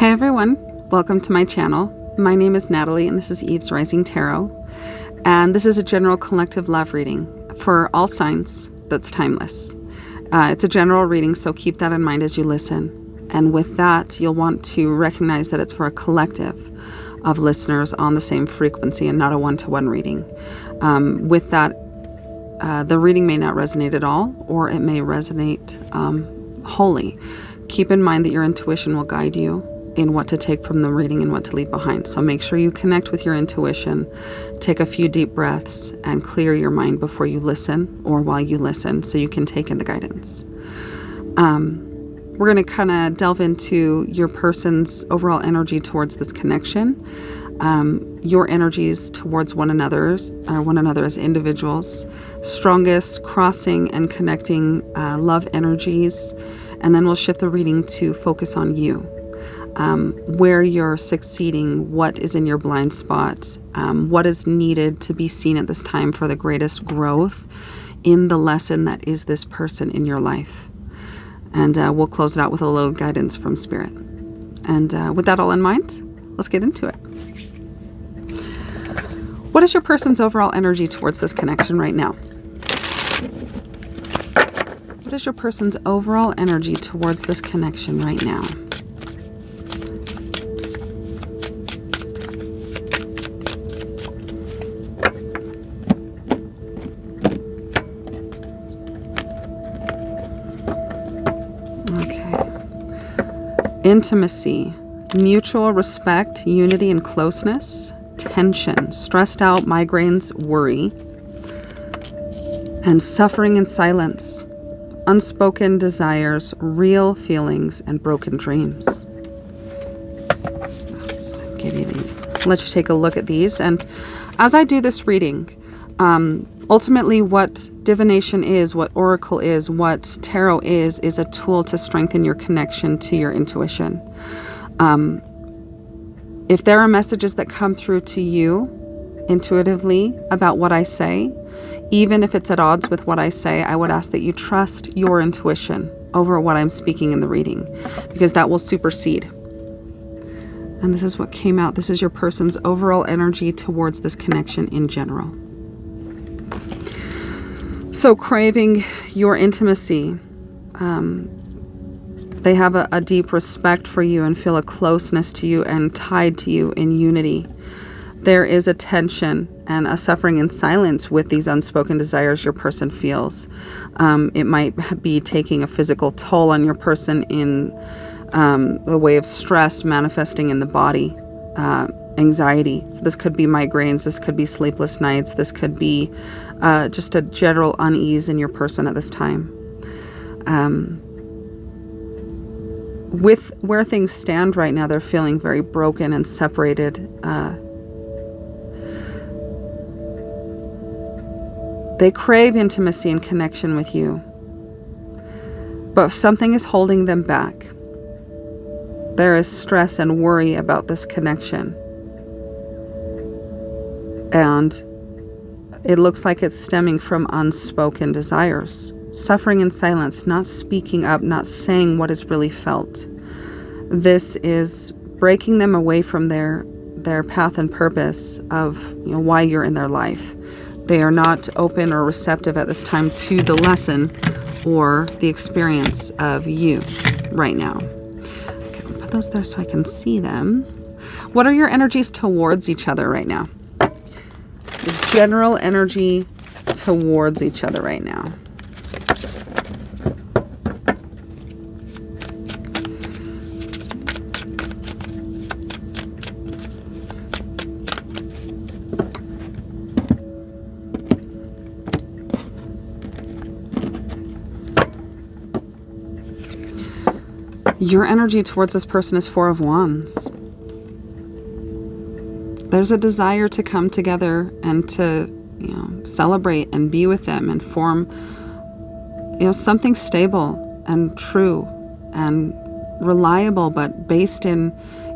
Hey everyone, welcome to my channel. My name is Natalie and this is Eve's Rising Tarot. And this is a general collective love reading for all signs that's timeless. It's a general reading, so keep that in mind as you listen. And with that, you'll want to recognize that it's for a collective of listeners on the same frequency and not a one-to-one reading. With that, the reading may not resonate at all, or it may resonate wholly. Keep in mind that your intuition will guide you in what to take from the reading and what to leave behind. So make sure you connect with your intuition, take a few deep breaths, and clear your mind before you listen or while you listen so you can take in the guidance. We're going to kind of delve into your person's overall energy towards this connection, your energies towards one another as individuals, strongest crossing and connecting love energies, and then we'll shift the reading to focus on you. Where you're succeeding, what is in your blind spot, what is needed to be seen at this time for the greatest growth in the lesson that is this person in your life. And we'll close it out with a little guidance from Spirit. And with that all in mind, let's get into it. What is your person's overall energy towards this connection right now? What is your person's overall energy towards this connection right now? Intimacy, mutual respect, unity and closeness, tension, stressed out, migraines, worry, and suffering in silence, unspoken desires, real feelings, and broken dreams. Let's give you these. I'll let you take a look at these. And as I do this reading, ultimately what divination is, what oracle is, what tarot is a tool to strengthen your connection to your intuition. If there are messages that come through to you intuitively about what I say, even if it's at odds with what I say, I would ask that you trust your intuition over what I'm speaking in the reading, because that will supersede. And this is what came out. This is your person's overall energy towards this connection in general. So craving your intimacy, they have a deep respect for you and feel a closeness to you and tied to you in unity. There is a tension and a suffering in silence with these unspoken desires your person feels. It might be taking a physical toll on your person in the way of stress manifesting in the body. Anxiety. So this could be migraines, this could be sleepless nights, this could be just a general unease in your person at this time. With where things stand right now, they're feeling very broken and separated. They crave intimacy and connection with you, but something is holding them back. There is stress and worry about this connection. And it looks like it's stemming from unspoken desires, suffering in silence, not speaking up, not saying what is really felt. This is breaking them away from their path and purpose of why you're in their life. They are not open or receptive at this time to the lesson or the experience of you right now. Okay, I'll put those there so I can see them. What are your energies towards each other right now? The general energy towards each other right now. Your energy towards this person is Four of Wands. There's a desire to come together and to, celebrate and be with them and form, something stable and true and reliable, but based in,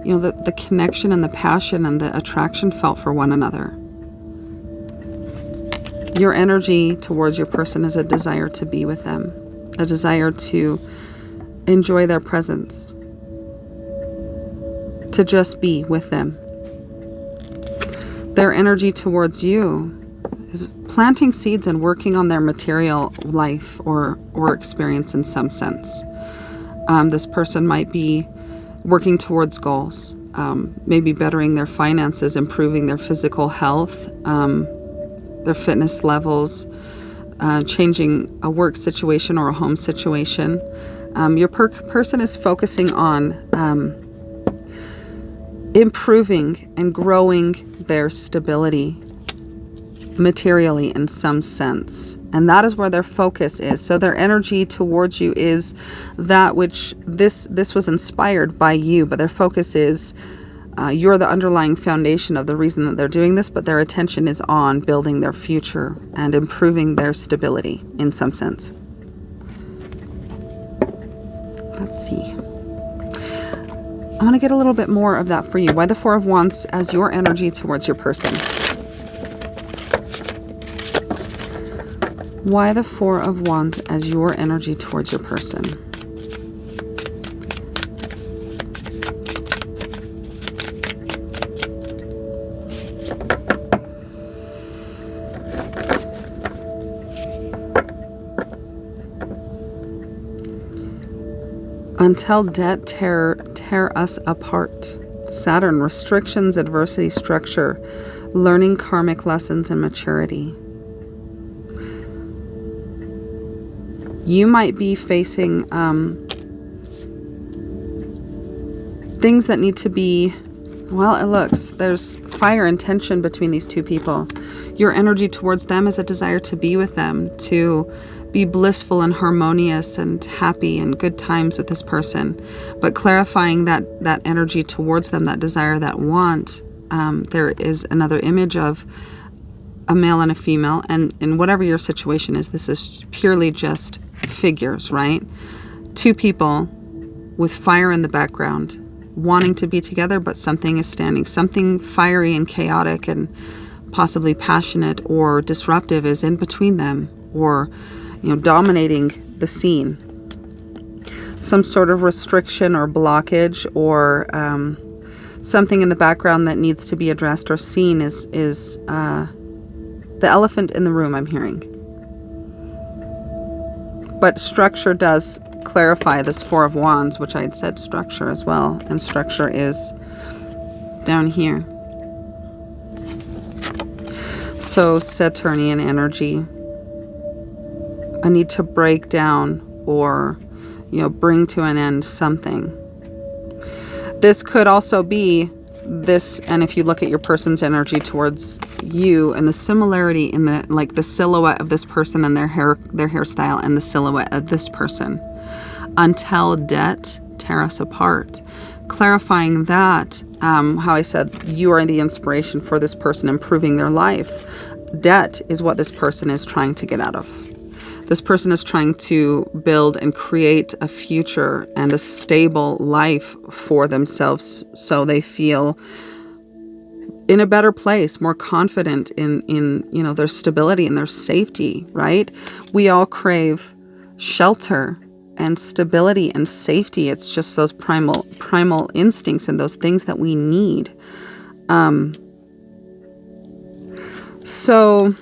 the connection and the passion and the attraction felt for one another. Your energy towards your person is a desire to be with them, a desire to enjoy their presence, to just be with them. Their energy towards you is planting seeds and working on their material life or experience in some sense. This person might be working towards goals, maybe bettering their finances, improving their physical health, their fitness levels, changing a work situation or a home situation. Your person is focusing on improving and growing their stability materially in some sense. And that is where their focus is. So their energy towards you is that which this was inspired by you, but their focus is you're the underlying foundation of the reason that they're doing this, but their attention is on building their future and improving their stability in some sense. Let's see. I want to get a little bit more of that for you. Why the Four of Wands as your energy towards your person? Why the Four of Wands as your energy towards your person? Until debt tear us apart. Saturn, restrictions, adversity, structure, learning karmic lessons, and maturity. You might be facing things that need to be, well, it looks, there's fire and tension between these two people. Your energy towards them is a desire to be with them, to be blissful and harmonious and happy and good times with this person. But clarifying that energy towards them, that desire, that want, there is another image of a male and a female. And in whatever your situation is, this is purely just figures, right? Two people with fire in the background wanting to be together, but something is standing. Something fiery and chaotic and possibly passionate or disruptive is in between them, or dominating the scene. Some sort of restriction or blockage or something in the background that needs to be addressed or seen is the elephant in the room, I'm hearing. But structure does clarify this Four of Wands, which I had said structure as well. And structure is down here. So Saturnian energy. I need to break down or, bring to an end something. This could also be this, and if you look at your person's energy towards you and the similarity in the silhouette of this person and their hairstyle and the silhouette of this person. Until debt tear us apart. Clarifying that, how I said you are the inspiration for this person improving their life. Debt is what this person is trying to get out of. This person is trying to build and create a future and a stable life for themselves so they feel in a better place, more confident in their stability and their safety, right? We all crave shelter and stability and safety. It's just those primal instincts and those things that we need. So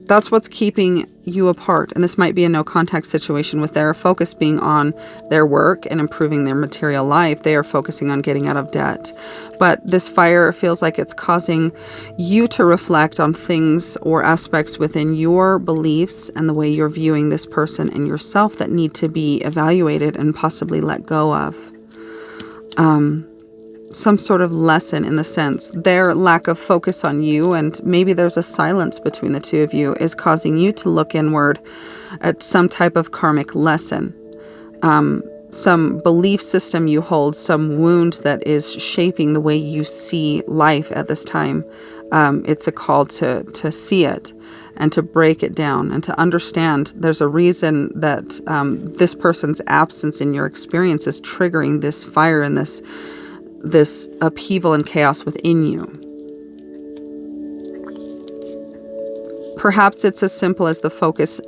that's what's keeping you apart. And this might be a no contact situation with their focus being on their work and improving their material life. They are focusing on getting out of debt. But this fire feels like it's causing you to reflect on things or aspects within your beliefs and the way you're viewing this person and yourself that need to be evaluated and possibly let go of. Some sort of lesson in the sense their lack of focus on you, and maybe there's a silence between the two of you, is causing you to look inward at some type of karmic lesson, some belief system you hold, some wound that is shaping the way you see life at this time. It's a call to see it and to break it down and to understand there's a reason that this person's absence in your experience is triggering this fire and this upheaval and chaos within you. Perhaps it's as simple as the focus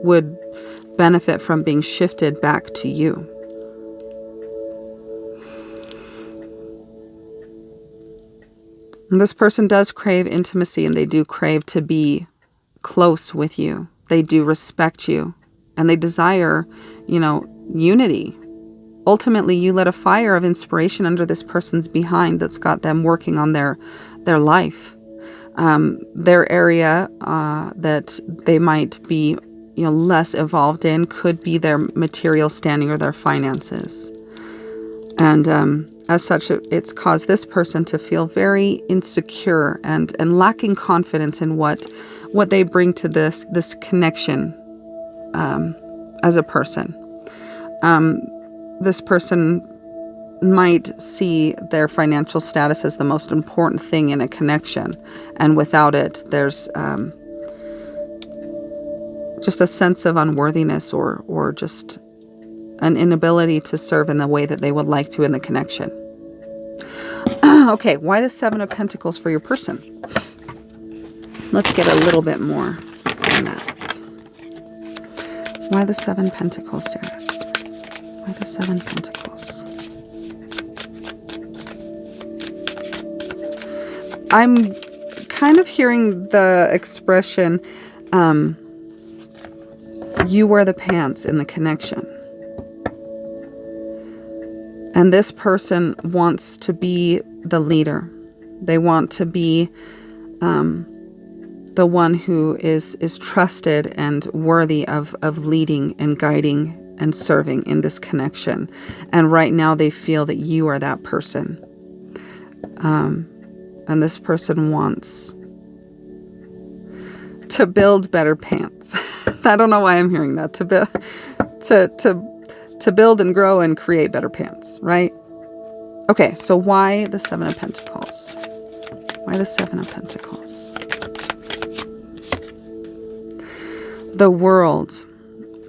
would benefit from being shifted back to you. And this person does crave intimacy, and they do crave to be close with you. They do respect you, and they desire, unity. Ultimately, you lit a fire of inspiration under this person's behind that's got them working on their life. Their area that they might be less evolved in could be their material standing or their finances. And as such, it's caused this person to feel very insecure and lacking confidence in what they bring to this connection as a person. This person might see their financial status as the most important thing in a connection. And without it, there's just a sense of unworthiness or just an inability to serve in the way that they would like to in the connection. Okay, why the Seven of Pentacles for your person? Let's get a little bit more on that. Why the Seven Pentacles, Sarahs? Why the Seven Pentacles? I'm kind of hearing the expression, you wear the pants in the connection. And this person wants to be the leader. They want to be the one who is trusted and worthy of leading and guiding and serving in this connection. And right now they feel that you are that person. And this person wants to build better pants. I don't know why I'm hearing that. To build and grow and create better pants, right? Okay, so why the Seven of Pentacles? Why the Seven of Pentacles? The world,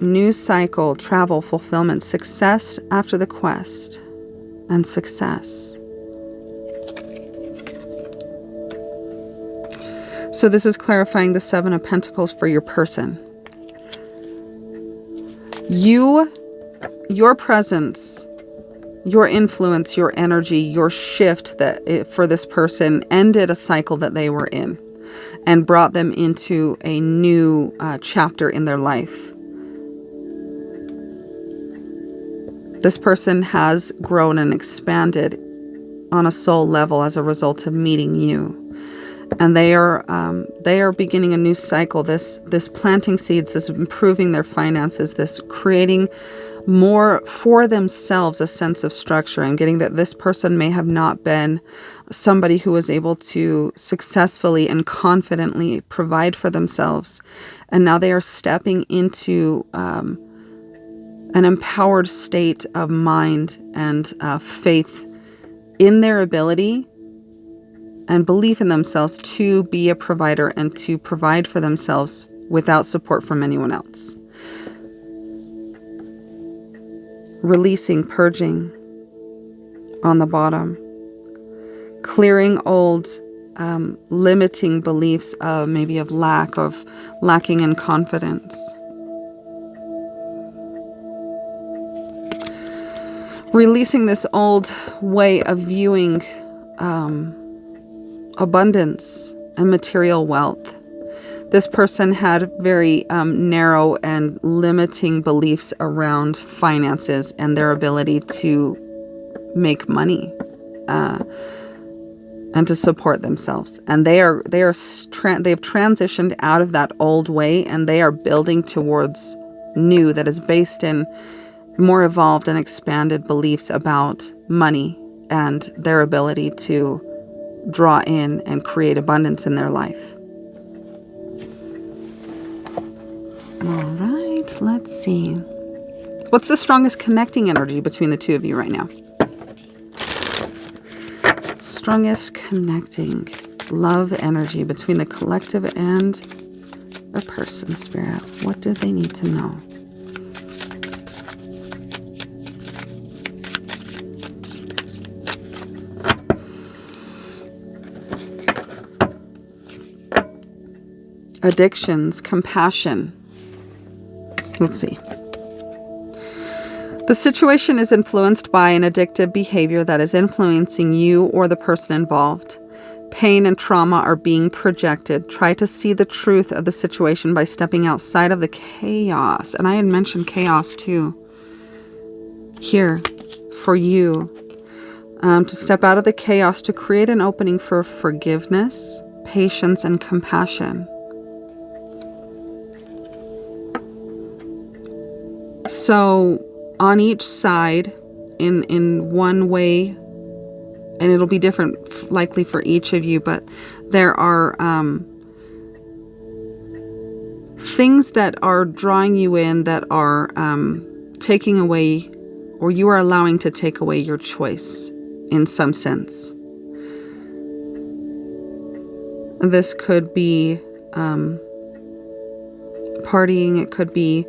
new cycle, travel, fulfillment, success after the quest, and success. So this is clarifying the Seven of Pentacles for your person. Your presence, your influence, your energy, your shift for this person ended a cycle that they were in and brought them into a new chapter in their life. This person has grown and expanded on a soul level as a result of meeting you. And they are beginning a new cycle, this planting seeds, this improving their finances, this creating more for themselves, a sense of structure. I'm getting that this person may have not been somebody who was able to successfully and confidently provide for themselves. And now they are stepping into an empowered state of mind and faith in their ability and belief in themselves to be a provider and to provide for themselves without support from anyone else. Releasing, purging on the bottom. Clearing old limiting beliefs of maybe of lacking in confidence. Releasing this old way of viewing abundance and material wealth. This person had very narrow and limiting beliefs around finances and their ability to make money and to support themselves. And they've transitioned out of that old way, and they are building towards new that is based in more evolved and expanded beliefs about money and their ability to draw in and create abundance in their life. All right, let's see. What's the strongest connecting energy between the two of you right now? Strongest connecting love energy between the collective and the person, Spirit. What do they need to know? Addictions, compassion. Let's see. The situation is influenced by an addictive behavior that is influencing you or the person involved. Pain and trauma are being projected. Try to see the truth of the situation by stepping outside of the chaos. And I had mentioned chaos too. Here, for you. To step out of the chaos to create an opening for forgiveness, patience, and compassion. So on each side, in one way, and it'll be different likely for each of you, but there are things that are drawing you in, that are taking away, or you are allowing to take away your choice in some sense. This could be partying, it could be,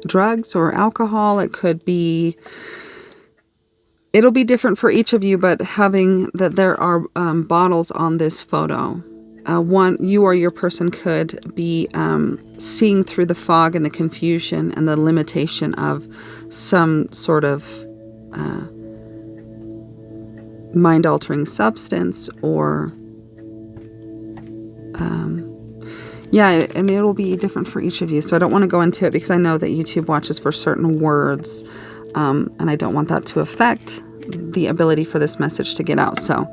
drugs or alcohol. It could be, it'll be different for each of you, but having that there are bottles on this photo. One, you or your person could be seeing through the fog and the confusion and the limitation of some sort of mind-altering substance, or and it'll be different for each of you. So I don't want to go into it because I know that YouTube watches for certain words, and I don't want that to affect the ability for this message to get out. So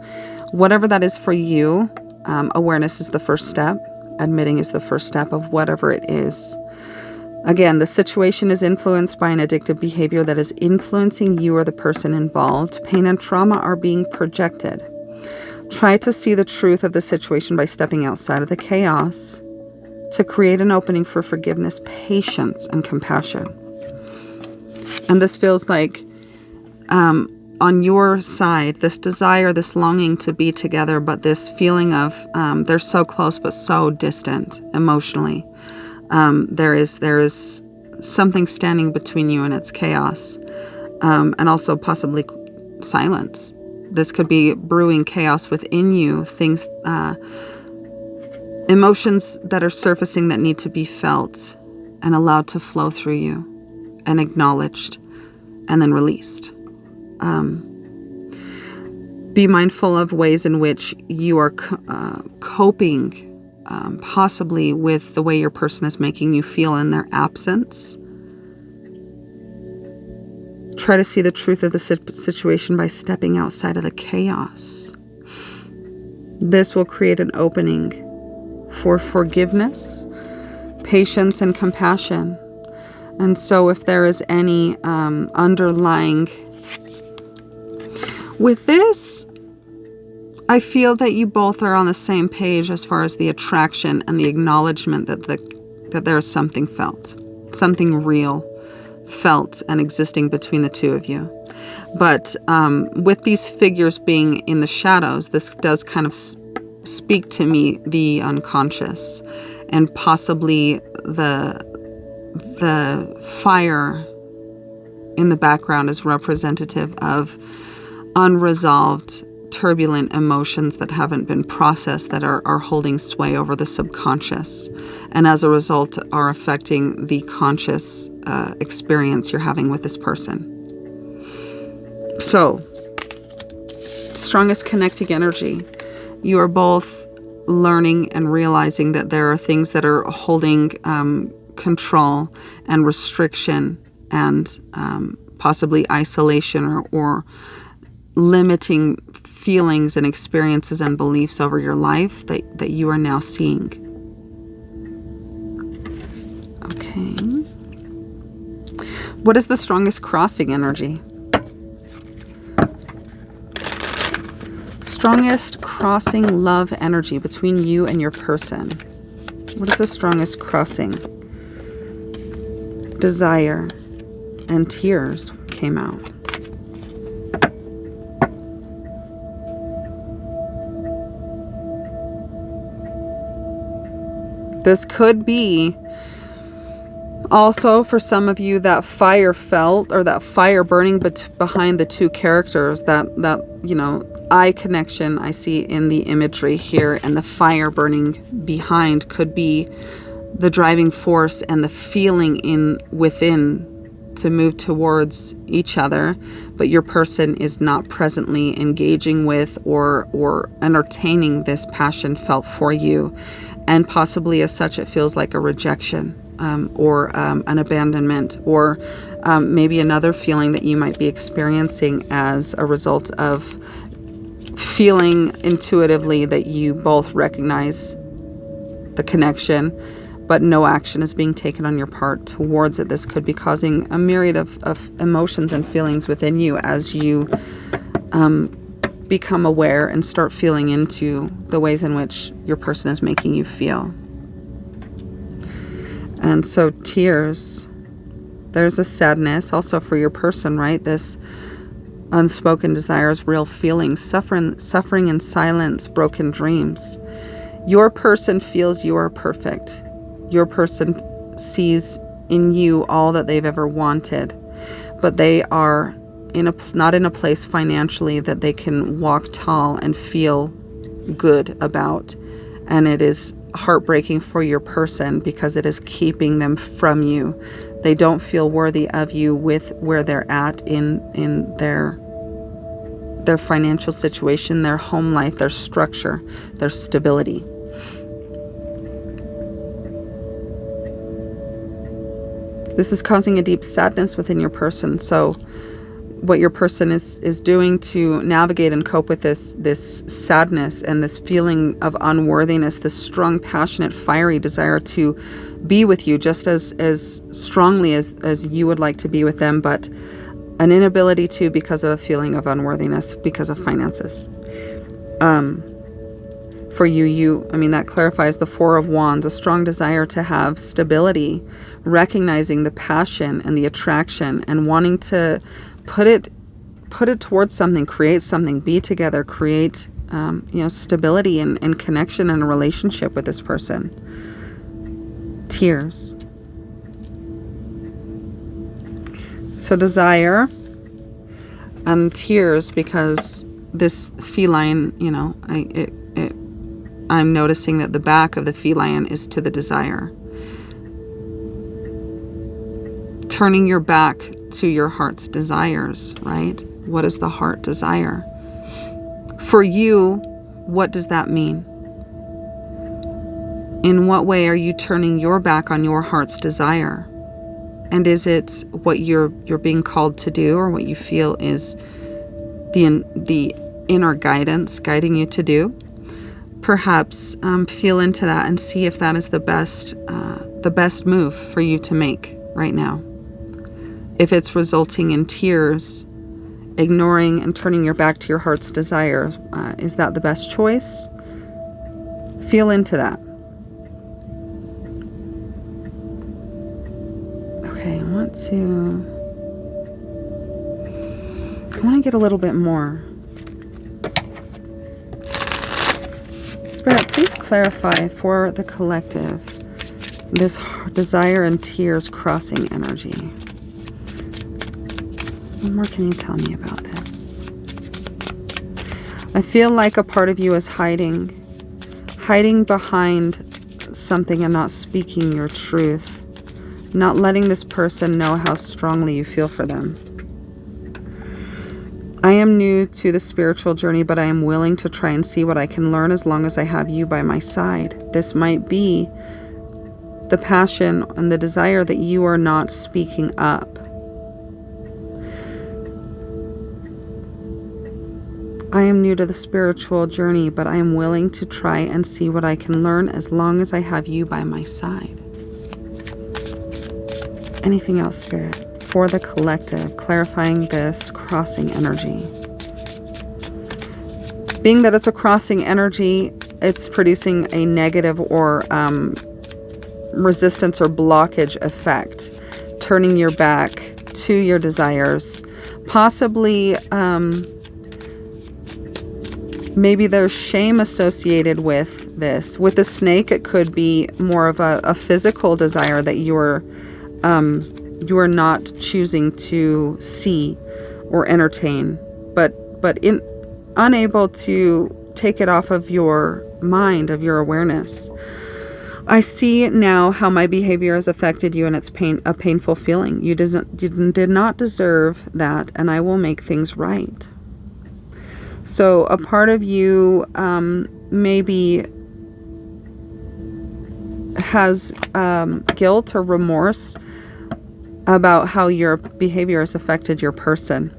whatever that is for you, awareness is the first step. Admitting is the first step of whatever it is. Again, the situation is influenced by an addictive behavior that is influencing you or the person involved. Pain and trauma are being projected. Try to see the truth of the situation by stepping outside of the chaos to create an opening for forgiveness, patience, and compassion. And this feels like on your side, this desire, this longing to be together, but this feeling of they're so close but so distant emotionally. There is something standing between you and its chaos, and also possibly silence. This could be brewing chaos within you, things, emotions that are surfacing that need to be felt and allowed to flow through you and acknowledged and then released. Be mindful of ways in which you are coping, possibly with the way your person is making you feel in their absence. Try to see the truth of the situation by stepping outside of the chaos. This will create an opening for forgiveness, patience, and compassion. And so if there is any underlying... With this, I feel that you both are on the same page as far as the attraction and the acknowledgement that there is something felt, something real felt and existing between the two of you. But with these figures being in the shadows, this does kind of speak to me the unconscious, and possibly the fire in the background is representative of unresolved, turbulent emotions that haven't been processed, that are holding sway over the subconscious, and as a result are affecting the conscious experience you're having with this person. So, strongest connecting energy. You are both learning and realizing that there are things that are holding control and restriction and possibly isolation or limiting feelings and experiences and beliefs over your life that you are now seeing. Okay. What is the strongest crossing energy? Strongest crossing love energy between you and your person. What is the strongest crossing? Desire and tears came out. This could be also for some of you that fire felt, or that fire burning behind the two characters, that eye connection I see in the imagery here, and the fire burning behind could be the driving force and the feeling within to move towards each other, but your person is not presently engaging with or entertaining this passion felt for you. And possibly as such, it feels like a rejection or an abandonment, or maybe another feeling that you might be experiencing as a result of feeling intuitively that you both recognize the connection, but no action is being taken on your part towards it. This could be causing a myriad of emotions and feelings within you as you become aware and start feeling into the ways in which your person is making you feel. And so tears, there's a sadness also for your person, right? This unspoken desires, real feelings, suffering in silence, broken dreams. Your person feels you are perfect. Your person sees in you all that they've ever wanted, but they are not in a place financially that they can walk tall and feel good about. And it is heartbreaking for your person because it is keeping them from you. They don't feel worthy of you with where they're at in their financial situation, their home life, their structure, their stability. This is causing a deep sadness within your person. So what your person is doing to navigate and cope with this sadness and this feeling of unworthiness, this strong, passionate, fiery desire to be with you just as strongly as you would like to be with them, but an inability to because of a feeling of unworthiness because of finances. For you, that clarifies the Four of Wands, a strong desire to have stability, recognizing the passion and the attraction and wanting to put it towards something, create something, be together, create stability and connection and a relationship with this person. Tears. So desire and tears, because this feline, I'm noticing that the back of the feline is to the desire. Turning your back to your heart's desires, right? What does the heart desire? For you, what does that mean? In what way are you turning your back on your heart's desire? And is it what you're being called to do, or what you feel is the inner guidance guiding you to do? Perhaps feel into that and see if that is the best move for you to make right now. If it's resulting in tears, ignoring and turning your back to your heart's desire, is that the best choice? Feel into that. Okay, I want to get a little bit more. Spirit, please clarify for the collective this desire and tears crossing energy. What more can you tell me about this? I feel like a part of you is hiding behind something and not speaking your truth, not letting this person know how strongly you feel for them. I am new to the spiritual journey, but I am willing to try and see what I can learn as long as I have you by my side. This might be the passion and the desire that you are not speaking up. I am new to the spiritual journey, but I am willing to try and see what I can learn as long as I have you by my side. Anything else, Spirit? For the collective, clarifying this crossing energy. Being that it's a crossing energy, it's producing a negative or resistance or blockage effect, turning your back to your desires. Possibly, maybe there's shame associated with this. With the snake, it could be more of a physical desire that you are not choosing to see or entertain, but unable to take it off of your mind, of your awareness. I see now how my behavior has affected you, and it's a painful feeling. You did not deserve that, and I will make things right. So a part of you maybe has guilt or remorse about how your behavior has affected your person.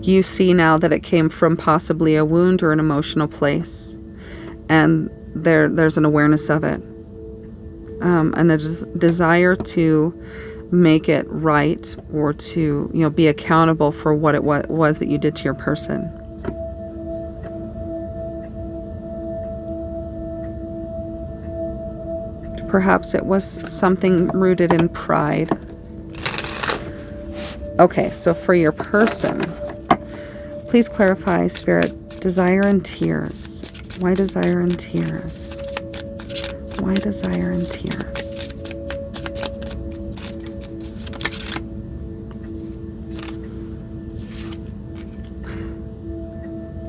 You see now that it came from possibly a wound or an emotional place, and there's an awareness of it, and a desire to make it right, or to be accountable for what it was that you did to your person. Perhaps it was something rooted in pride. Okay, so for your person, please clarify, Spirit, desire and tears. Why desire and tears? Why desire and tears?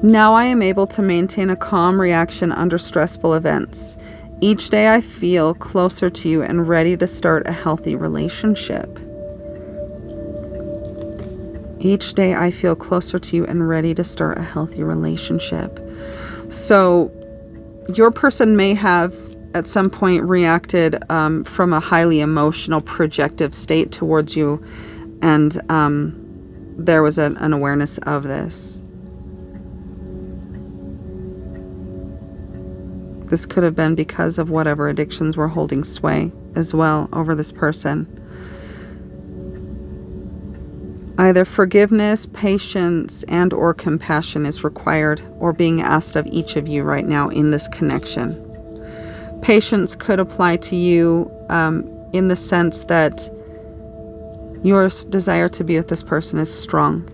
Now I am able to maintain a calm reaction under stressful events. Each day I feel closer to you and ready to start a healthy relationship. Each day I feel closer to you and ready to start a healthy relationship. So your person may have at some point reacted from a highly emotional, projective state towards you, and there was an awareness of this. This could have been because of whatever addictions were holding sway as well over this person. Either forgiveness, patience, and or compassion is required or being asked of each of you right now in this connection. Patience could apply to you in the sense that your desire to be with this person is strong.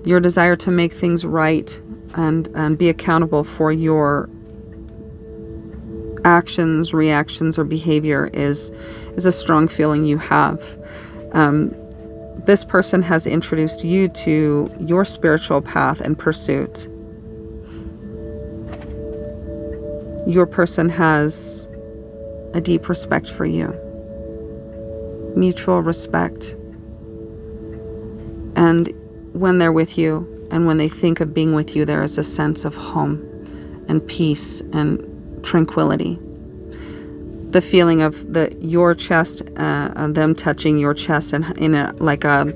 Your desire to make things right and be accountable for your actions, reactions, or behavior is a strong feeling you have. This person has introduced you to your spiritual path and pursuit. Your person has a deep respect for you, mutual respect. And when they're with you and when they think of being with you, there is a sense of home and peace and tranquility. The feeling of your chest and them touching your chest, and in like a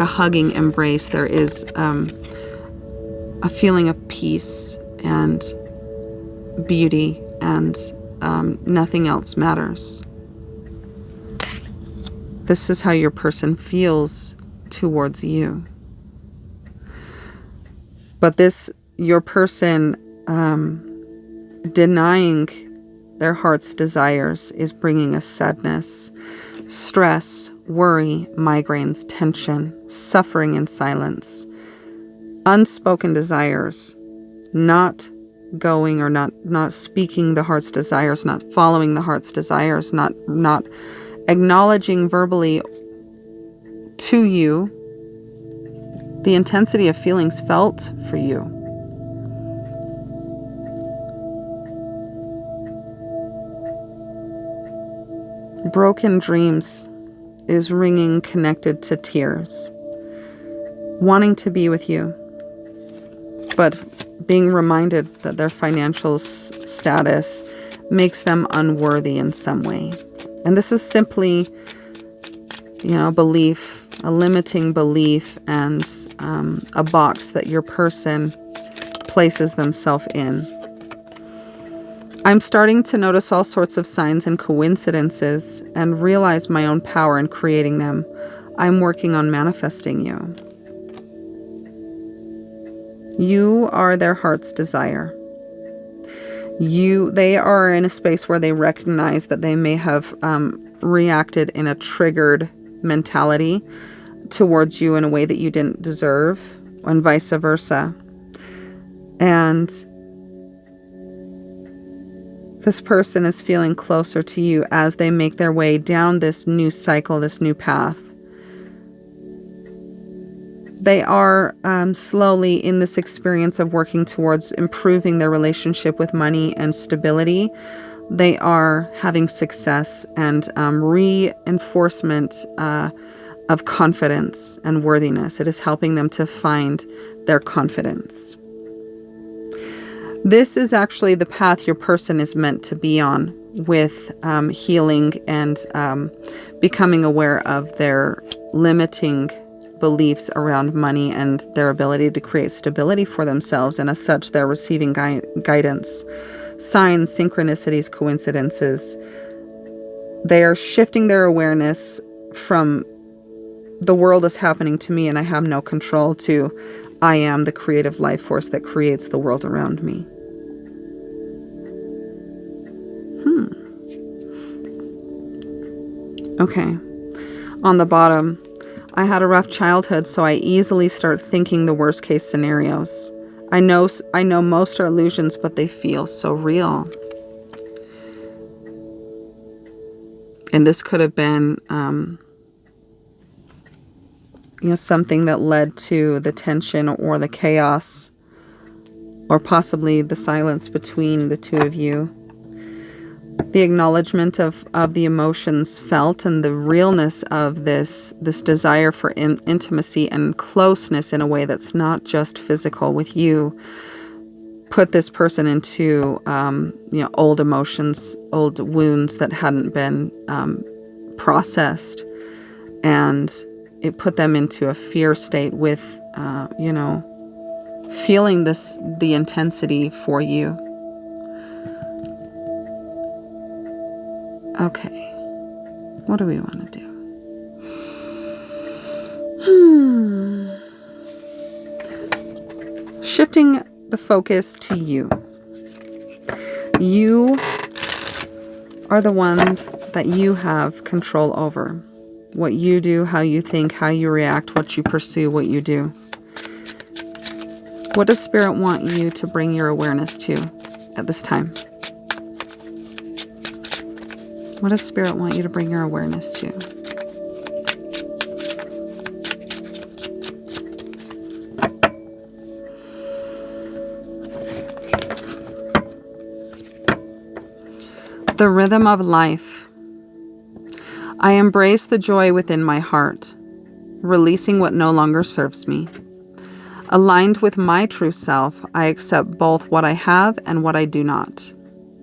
hugging embrace, there is a feeling of peace and beauty, and nothing else matters. This is how your person feels towards you. But your person denying their heart's desires is bringing us sadness, stress, worry, migraines, tension, suffering in silence, unspoken desires, not going or not speaking the heart's desires, not following the heart's desires, not acknowledging verbally to you the intensity of feelings felt for you. Broken dreams is ringing connected to tears. Wanting to be with you, but being reminded that their financial status makes them unworthy in some way. And this is simply, belief, a limiting belief, and a box that your person places themselves in. I'm starting to notice all sorts of signs and coincidences and realize my own power in creating them. I'm working on manifesting you. You are their heart's desire. They are in a space where they recognize that they may have reacted in a triggered mentality towards you in a way that you didn't deserve, and vice versa. And this person is feeling closer to you as they make their way down this new cycle, this new path. They are slowly in this experience of working towards improving their relationship with money and stability, they are having success and reinforcement of confidence and worthiness. It is helping them to find their confidence. This is actually the path your person is meant to be on, with healing and becoming aware of their limiting beliefs around money and their ability to create stability for themselves. And as such, they're receiving guidance, signs, synchronicities, coincidences. They are shifting their awareness from the world is happening to me and I have no control to I am the creative life force that creates the world around me. Okay. On the bottom, I had a rough childhood, so I easily start thinking the worst case scenarios. I know most are illusions, but they feel so real. And this could have been, something that led to the tension or the chaos, or possibly the silence between the two of you. The acknowledgement of the emotions felt and the realness of this desire for intimacy and closeness in a way that's not just physical with you put this person into old emotions, old wounds that hadn't been processed, and it put them into a fear state with feeling the intensity for you. Okay, what do we want to do? Shifting the focus to you. You are the one that you have control over. What you do, how you think, how you react, what you pursue, what you do. What does Spirit want you to bring your awareness to at this time? What does Spirit want you to bring your awareness to? The rhythm of life. I embrace the joy within my heart, releasing what no longer serves me. Aligned with my true self, I accept both what I have and what I do not.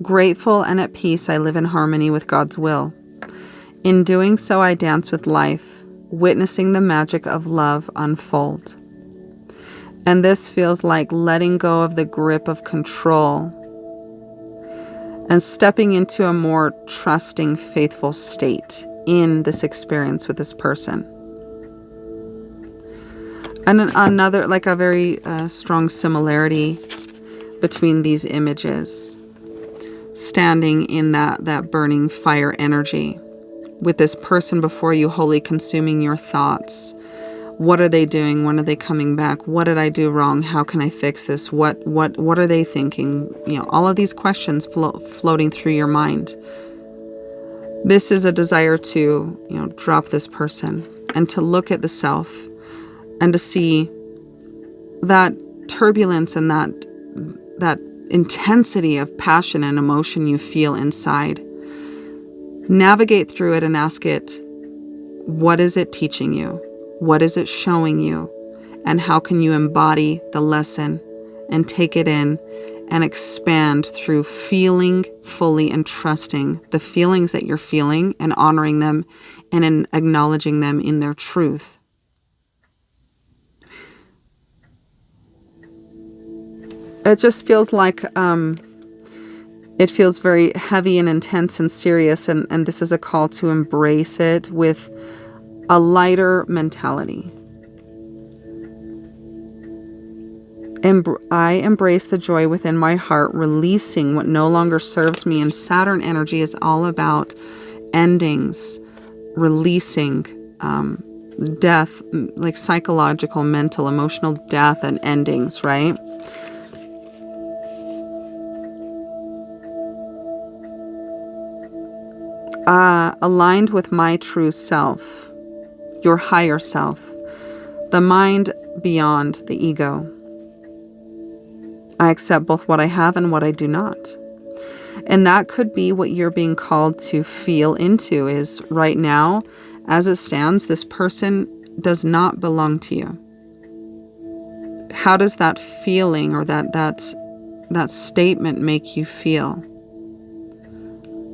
Grateful and at peace, I live in harmony with God's will. In doing so, I dance with life, witnessing the magic of love unfold. And this feels like letting go of the grip of control and stepping into a more trusting, faithful state in this experience with this person. And another, like a very strong similarity between these images. Standing in that burning fire energy with this person before you, wholly consuming your thoughts. What are they doing? When are they coming back? What did I do wrong? How can I fix this? What are they thinking? All of these questions floating through your mind. This is a desire to, drop this person and to look at the self and to see that turbulence and that intensity of passion and emotion you feel inside. Navigate through it and ask it, what is it teaching you? What is it showing you? And how can you embody the lesson and take it in and expand through feeling fully and trusting the feelings that you're feeling and honoring them and in acknowledging them in their truth. It just feels like it feels very heavy and intense and serious, and this is a call to embrace it with a lighter mentality. I embrace the joy within my heart, releasing what no longer serves me. And Saturn energy is all about endings, releasing death, like psychological, mental, emotional death and endings, right? Aligned with my true self, your higher self, the mind beyond the ego. I accept both what I have and what I do not. And that could be what you're being called to feel into, is right now, as it stands, this person does not belong to you. How does that feeling or that statement make you feel?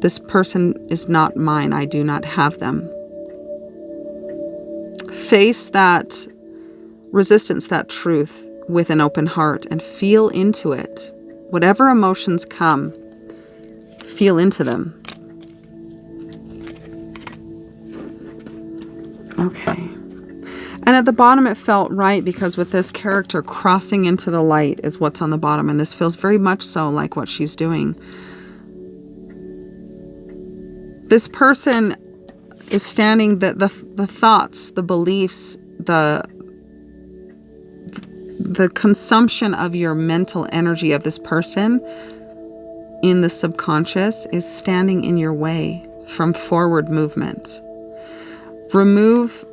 This person is not mine. I do not have them. Face that resistance, that truth, with an open heart and feel into it. Whatever emotions come, feel into them. Okay. And at the bottom it felt right, because with this character, crossing into the light is what's on the bottom. And this feels very much so like what she's doing. This person is standing, the thoughts, the beliefs, the consumption of your mental energy of this person in the subconscious is standing in your way from forward movement. Remove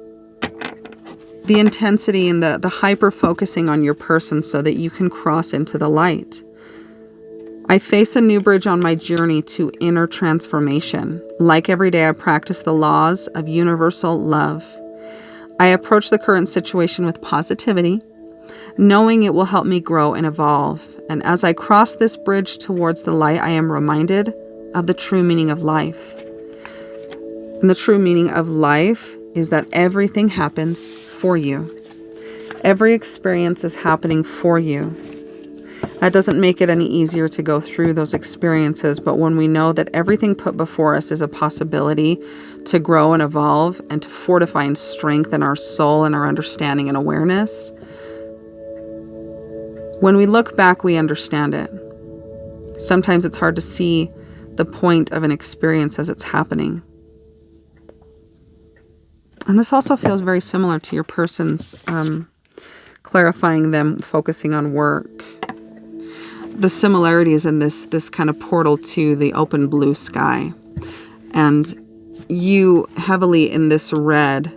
the intensity and the hyper focusing on your person so that you can cross into the light. I face a new bridge on my journey to inner transformation. Like every day, I practice the laws of universal love. I approach the current situation with positivity, knowing it will help me grow and evolve. And as I cross this bridge towards the light, I am reminded of the true meaning of life. And the true meaning of life is that everything happens for you. Every experience is happening for you. That doesn't make it any easier to go through those experiences, but when we know that everything put before us is a possibility to grow and evolve and to fortify and strengthen our soul and our understanding and awareness, when we look back, we understand it. Sometimes it's hard to see the point of an experience as it's happening. And this also feels very similar to your person's clarifying them, focusing on work. The similarities in this kind of portal to the open blue sky. And you heavily in this red,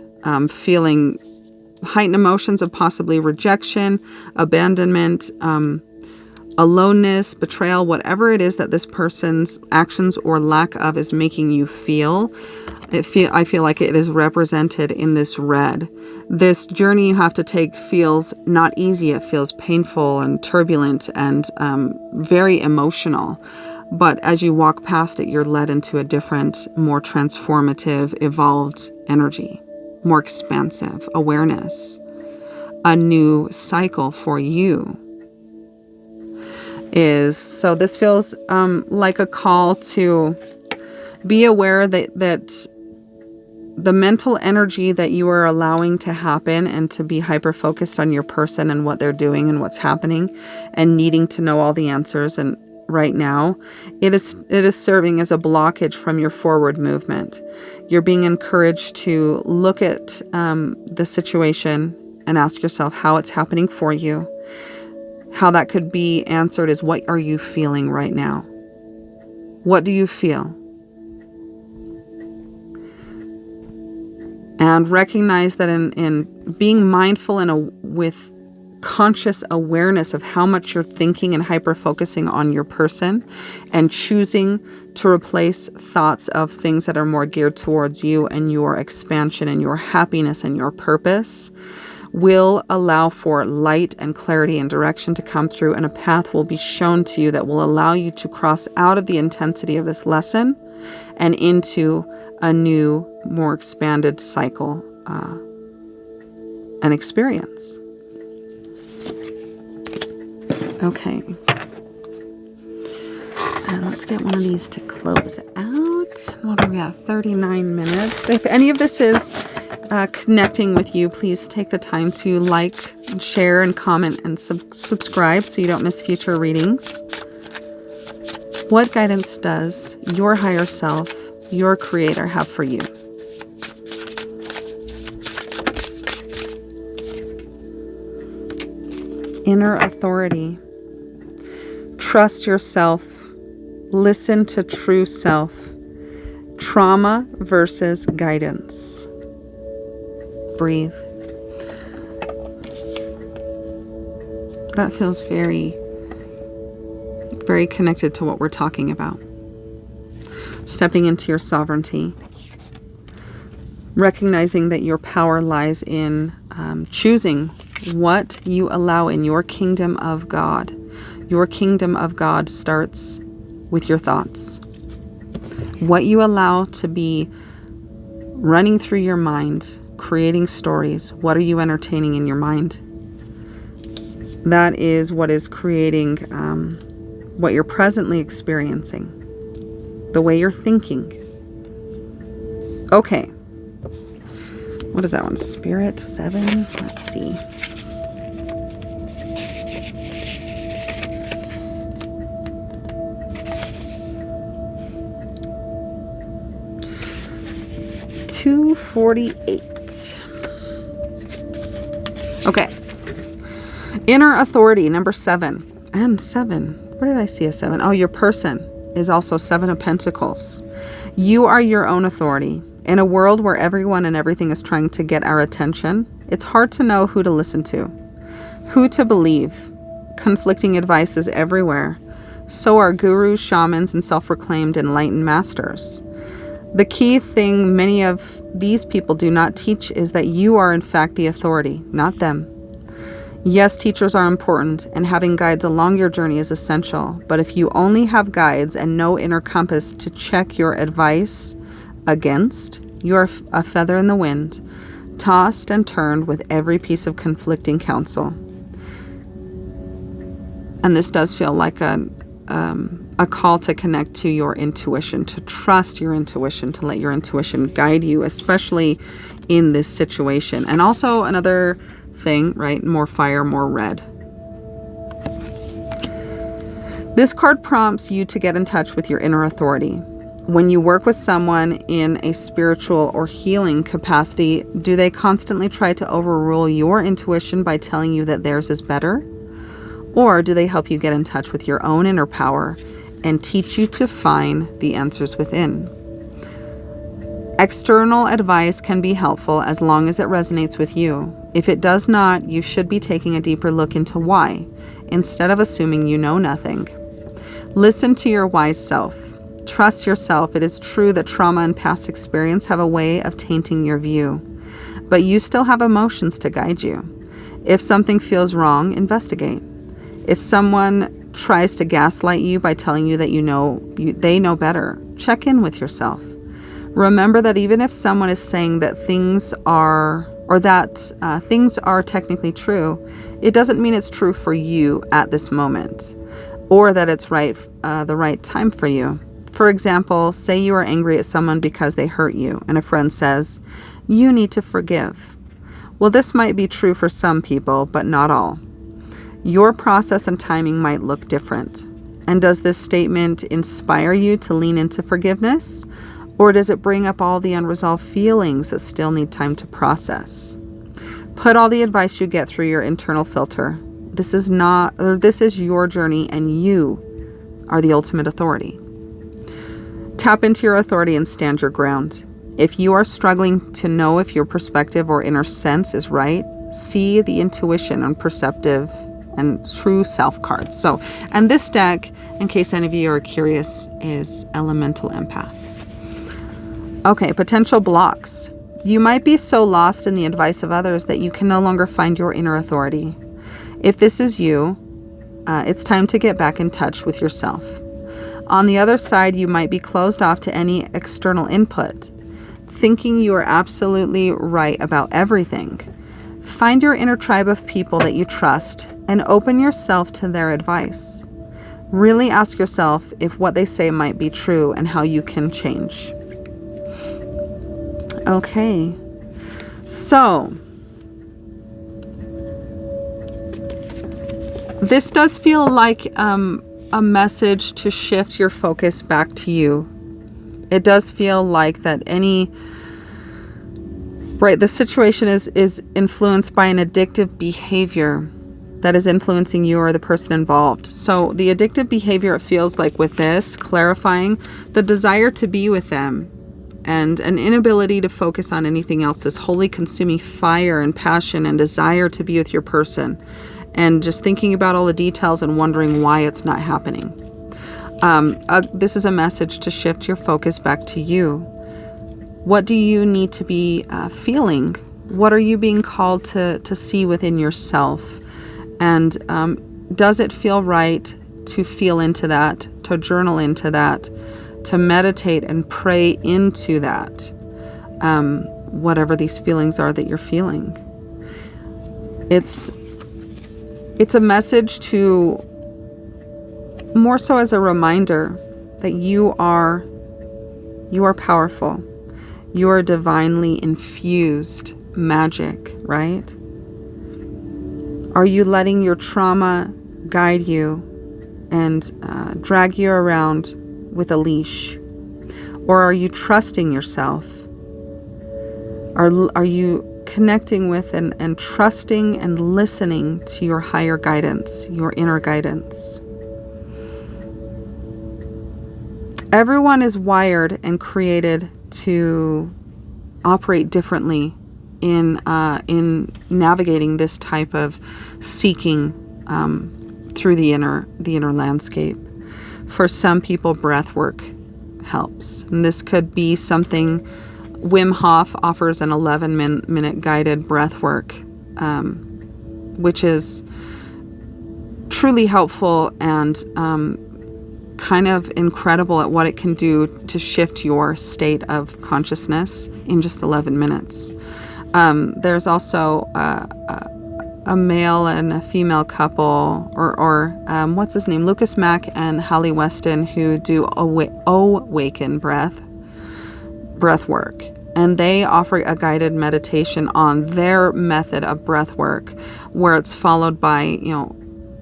feeling heightened emotions of possibly rejection, abandonment, aloneness, betrayal, whatever it is that this person's actions or lack of is making you feel. I feel like it is represented in this red. This journey you have to take feels not easy. It feels painful and turbulent and very emotional. But as you walk past it, you're led into a different, more transformative, evolved energy, more expansive awareness, a new cycle for you. So this feels like a call to be aware that the mental energy that you are allowing to happen and to be hyper-focused on your person and what they're doing and what's happening and needing to know all the answers, and right now, it is serving as a blockage from your forward movement. You're being encouraged to look at the situation and ask yourself how it's happening for you. How that could be answered is, what are you feeling right now? What do you feel? And recognize that in being mindful and with conscious awareness of how much you're thinking and hyper-focusing on your person and choosing to replace thoughts of things that are more geared towards you and your expansion and your happiness and your purpose will allow for light and clarity and direction to come through, and a path will be shown to you that will allow you to cross out of the intensity of this lesson and into a new, more expanded cycle and experience. Okay. And let's get one of these to close out. What do we got? 39 minutes. If any of this is connecting with you, please take the time to like, and share, and comment, and subscribe so you don't miss future readings. What guidance does your higher self, your creator, have for you? Inner authority. Trust yourself. Listen to true self. Trauma versus guidance. Breathe. That feels very, very connected to what we're talking about. stepping into your sovereignty, recognizing that your power lies in choosing what you allow in your kingdom of God. Your kingdom of God starts with your thoughts. What you allow to be running through your mind, creating stories. What are you entertaining in your mind? That is what is creating what you're presently experiencing, the way you're thinking. Okay. What is that one? Spirit 7? Let's see. $248. Okay. Inner authority, number 7. And 7. Where did I see a 7? Oh, your person is also 7 of Pentacles. You are your own authority. In a world where everyone and everything is trying to get our attention, it's hard to know who to listen to, who to believe. Conflicting advice is everywhere. So are gurus, shamans, and self-proclaimed enlightened masters. The key thing many of these people do not teach is that you are in fact the authority, not them. Yes, teachers are important, and having guides along your journey is essential. But if you only have guides and no inner compass to check your advice against, you are a feather in the wind, tossed and turned with every piece of conflicting counsel. And this does feel like a call to connect to your intuition, to trust your intuition, to let your intuition guide you, especially in this situation. And also another thing, right? More fire, more red. This card prompts you to get in touch with your inner authority. When you work with someone in a spiritual or healing capacity, do they constantly try to overrule your intuition by telling you that theirs is better? Or do they help you get in touch with your own inner power and teach you to find the answers within? External advice can be helpful as long as it resonates with you. If it does not, you should be taking a deeper look into why, instead of assuming you know nothing. Listen to your wise self. Trust yourself. It is true that trauma and past experience have a way of tainting your view, but you still have emotions to guide you. If something feels wrong, investigate. If someone tries to gaslight you by telling you that they know better, check in with yourself. Remember that even if someone is saying that things are technically true, it doesn't mean it's true for you at this moment, or that it's the right time for you. For example, say you are angry at someone because they hurt you, and a friend says, "You need to forgive." Well, this might be true for some people, but not all. Your process and timing might look different. And does this statement inspire you to lean into forgiveness? Or does it bring up all the unresolved feelings that still need time to process? Put all the advice you get through your internal filter. This is your journey, and you are the ultimate authority. Tap into your authority and stand your ground. If you are struggling to know if your perspective or inner sense is right, see the intuition and perceptive and true self cards. And this deck, in case any of you are curious, is Elemental Empath. Okay, potential blocks. You might be so lost in the advice of others that you can no longer find your inner authority. If this is you, it's time to get back in touch with yourself. On the other side, you might be closed off to any external input, thinking you are absolutely right about everything. Find your inner tribe of people that you trust and open yourself to their advice. Really ask yourself if what they say might be true and how you can change. Okay, so this does feel like a message to shift your focus back to you. It does feel like that the situation is influenced by an addictive behavior that is influencing you or the person involved. So the addictive behavior, it feels like with this, clarifying the desire to be with them and an inability to focus on anything else, this wholly consuming fire and passion and desire to be with your person, and just thinking about all the details and wondering why it's not happening. This is a message to shift your focus back to you. What do you need to be feeling? What are you being called to see within yourself? And does it feel right to feel into that, to journal into that, to meditate and pray into that, whatever these feelings are that you're feeling? It's a message to, more so as a reminder that you are powerful. You are divinely infused magic, right? Are you letting your trauma guide you and drag you around with a leash? Or are you trusting yourself? Are you connecting with and trusting and listening to your higher guidance, your inner guidance? Everyone is wired and created to operate differently in navigating this type of seeking through the inner landscape. For some people, breath work helps, and this could be something. Wim Hof offers an 11-minute guided breath work, which is truly helpful and kind of incredible at what it can do to shift your state of consciousness in just 11 minutes. There's also a male and a female couple, or what's his name? Lucas Mack and Hallie Weston, who do Awaken breath work. And they offer a guided meditation on their method of breath work, where it's followed by,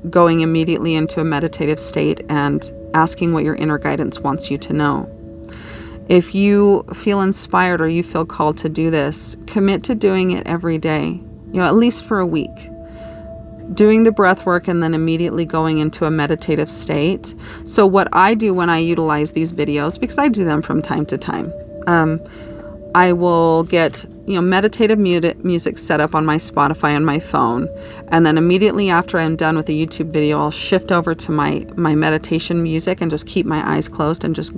going immediately into a meditative state and asking what your inner guidance wants you to know. If you feel inspired or you feel called to do this, commit to doing it every day, at least for a week. Doing the breath work and then immediately going into a meditative state. So what I do when I utilize these videos, because I do them from time to time, I will get meditative music set up on my Spotify on my phone, and then immediately after I'm done with the YouTube video, I'll shift over to my meditation music and just keep my eyes closed and just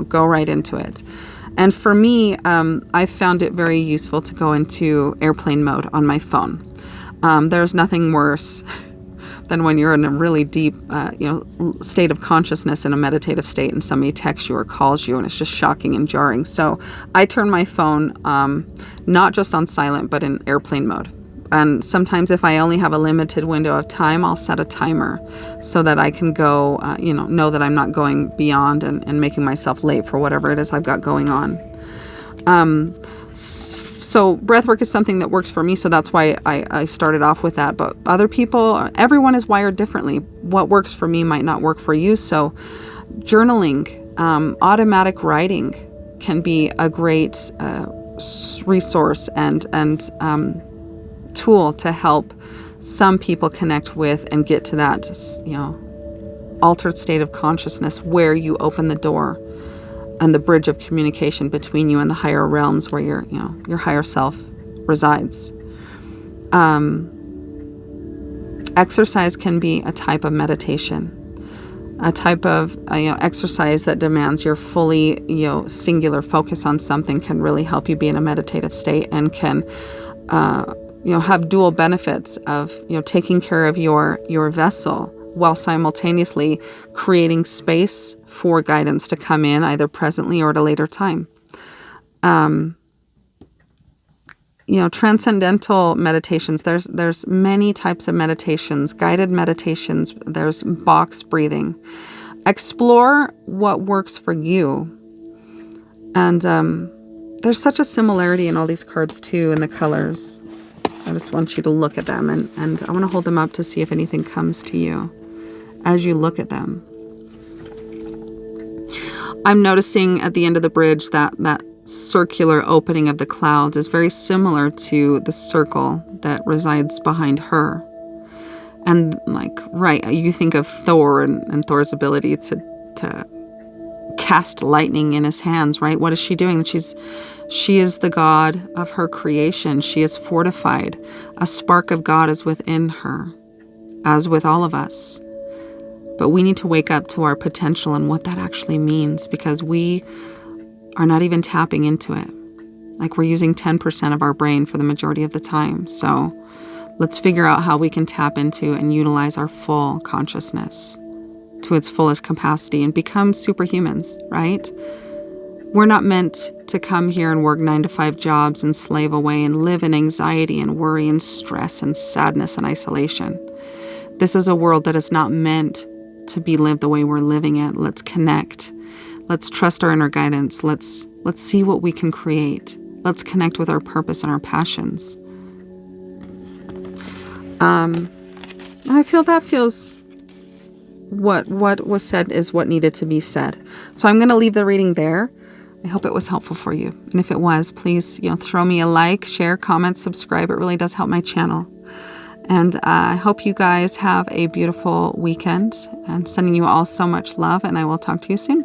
go right into it. And for me, I found it very useful to go into airplane mode on my phone. There's nothing worse than when you're in a really deep, state of consciousness in a meditative state and somebody texts you or calls you and it's just shocking and jarring. So I turn my phone not just on silent, but in airplane mode. And sometimes if I only have a limited window of time, I'll set a timer so that I can go, know that I'm not going beyond and making myself late for whatever it is I've got going on. So breathwork is something that works for me, so that's why I started off with that. But other people, everyone is wired differently. What works for me might not work for you. So journaling, automatic writing can be a great resource and tool to help some people connect with and get to that, altered state of consciousness where you open the door and the bridge of communication between you and the higher realms where your higher self resides. Exercise can be a type of meditation, a type of exercise that demands your fully singular focus on something can really help you be in a meditative state and can have dual benefits of taking care of your vessel while simultaneously creating space for guidance to come in either presently or at a later time. Transcendental meditations, there's many types of meditations, guided meditations, there's box breathing. Explore what works for you. And there's such a similarity in all these cards too, in the colors. I just want you to look at them and I want to hold them up to see if anything comes to you as you look at them. I'm noticing at the end of the bridge that circular opening of the clouds is very similar to the circle that resides behind her. And you think of Thor and Thor's ability to cast lightning in his hands, right? What is she doing? She is the God of her creation. She is fortified. A spark of God is within her, as with all of us. But we need to wake up to our potential and what that actually means, because we are not even tapping into it. Like, we're using 10% of our brain for the majority of the time. So let's figure out how we can tap into and utilize our full consciousness to its fullest capacity and become superhumans, right? We're not meant to come here and work 9-to-5 jobs and slave away and live in anxiety and worry and stress and sadness and isolation. This is a world that is not meant to be lived the way we're living it. Let's connect. Let's trust our inner guidance. Let's see what we can create. Let's connect with our purpose and our passions. I feel that feels what was said is what needed to be said. So I'm going to leave the reading there. I hope it was helpful for you. And if it was, please, throw me a like, share, comment, subscribe. It really does help my channel. And I hope you guys have a beautiful weekend, and sending you all so much love, and I will talk to you soon.